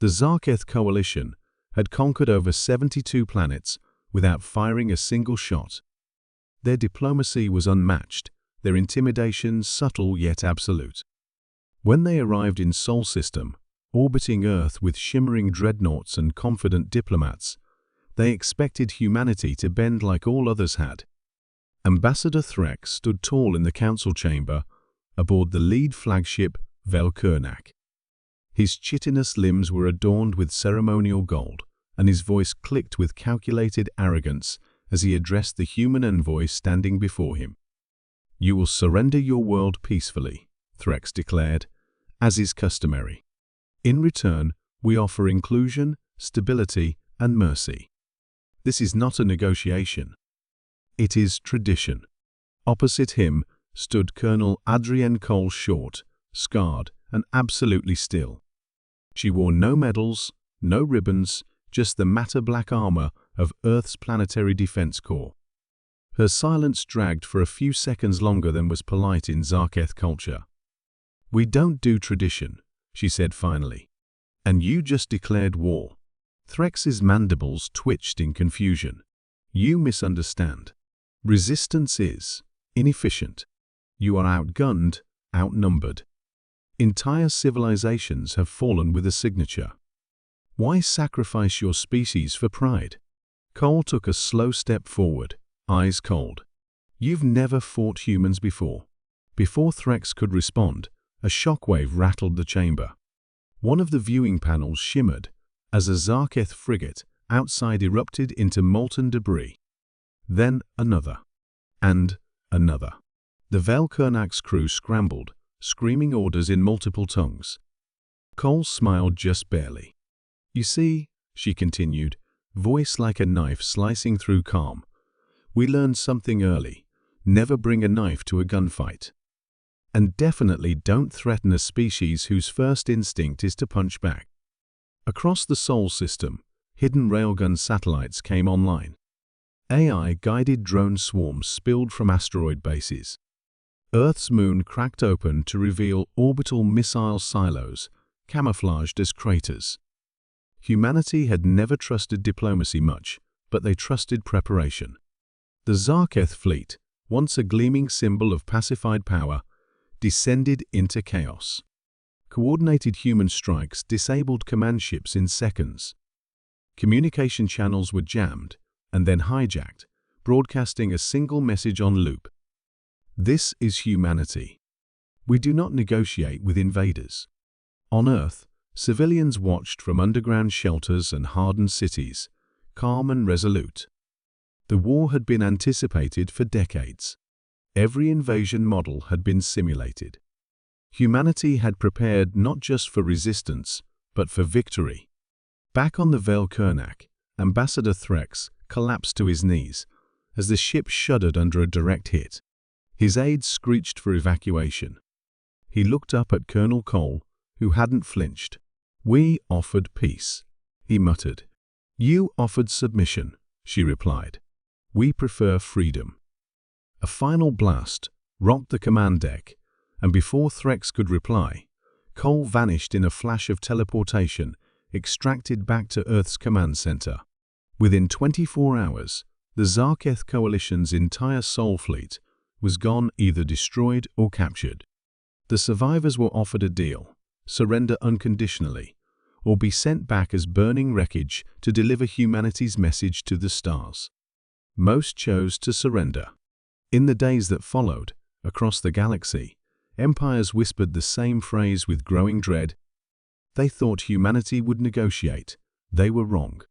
The Zarketh coalition had conquered over 72 planets without firing a single shot. Their diplomacy was unmatched, their intimidation subtle yet absolute. When they arrived in Sol System, orbiting Earth with shimmering dreadnoughts and confident diplomats, they expected humanity to bend like all others had. Ambassador Threx stood tall in the council chamber aboard the lead flagship Velkurnak. His chitinous limbs were adorned with ceremonial gold, and his voice clicked with calculated arrogance as he addressed the human envoy standing before him. "You will surrender your world peacefully," Threx declared, "as is customary. In return, we offer inclusion, stability, and mercy. This is not a negotiation. It is tradition." Opposite him stood Colonel Adrienne Cole, short, scarred, and absolutely still. She wore no medals, no ribbons, just the matter-black armor of Earth's Planetary Defense Corps. Her silence dragged for a few seconds longer than was polite in Zarketh culture. "We don't do tradition," she said finally. "And you just declared war." Threx's mandibles twitched in confusion. "You misunderstand. Resistance is inefficient. You are outgunned, outnumbered. Entire civilizations have fallen with a signature. Why sacrifice your species for pride?" Cole took a slow step forward, eyes cold. "You've never fought humans before." Before Threx could respond, a shockwave rattled the chamber. One of the viewing panels shimmered as a Zarketh frigate outside erupted into molten debris. Then another. And another. The Velkurnak's crew scrambled, screaming orders in multiple tongues. Cole smiled just barely. "You see," she continued, voice like a knife slicing through calm, "we learned something early. Never bring a knife to a gunfight. And definitely don't threaten a species whose first instinct is to punch back." Across the Sol System, hidden railgun satellites came online. AI-guided drone swarms spilled from asteroid bases. Earth's moon cracked open to reveal orbital missile silos, camouflaged as craters. Humanity had never trusted diplomacy much, but they trusted preparation. The Zarketh fleet, once a gleaming symbol of pacified power, descended into chaos. Coordinated human strikes disabled command ships in seconds. Communication channels were jammed and then hijacked, broadcasting a single message on loop. "This is humanity. We do not negotiate with invaders." On Earth, civilians watched from underground shelters and hardened cities, calm and resolute. The war had been anticipated for decades. Every invasion model had been simulated. Humanity had prepared not just for resistance, but for victory. Back on the Velkurnak, Ambassador Threx collapsed to his knees as the ship shuddered under a direct hit. His aides screeched for evacuation. He looked up at Colonel Cole, who hadn't flinched. "We offered peace," he muttered. "You offered submission," she replied. "We prefer freedom." A final blast rocked the command deck, and before Threx could reply, Cole vanished in a flash of teleportation, extracted back to Earth's command center. Within 24 hours, the Zarketh coalition's entire Sol fleet was gone, either destroyed or captured. The survivors were offered a deal: surrender unconditionally, or be sent back as burning wreckage to deliver humanity's message to the stars. Most chose to surrender. In the days that followed, across the galaxy, empires whispered the same phrase with growing dread. They thought humanity would negotiate. They were wrong.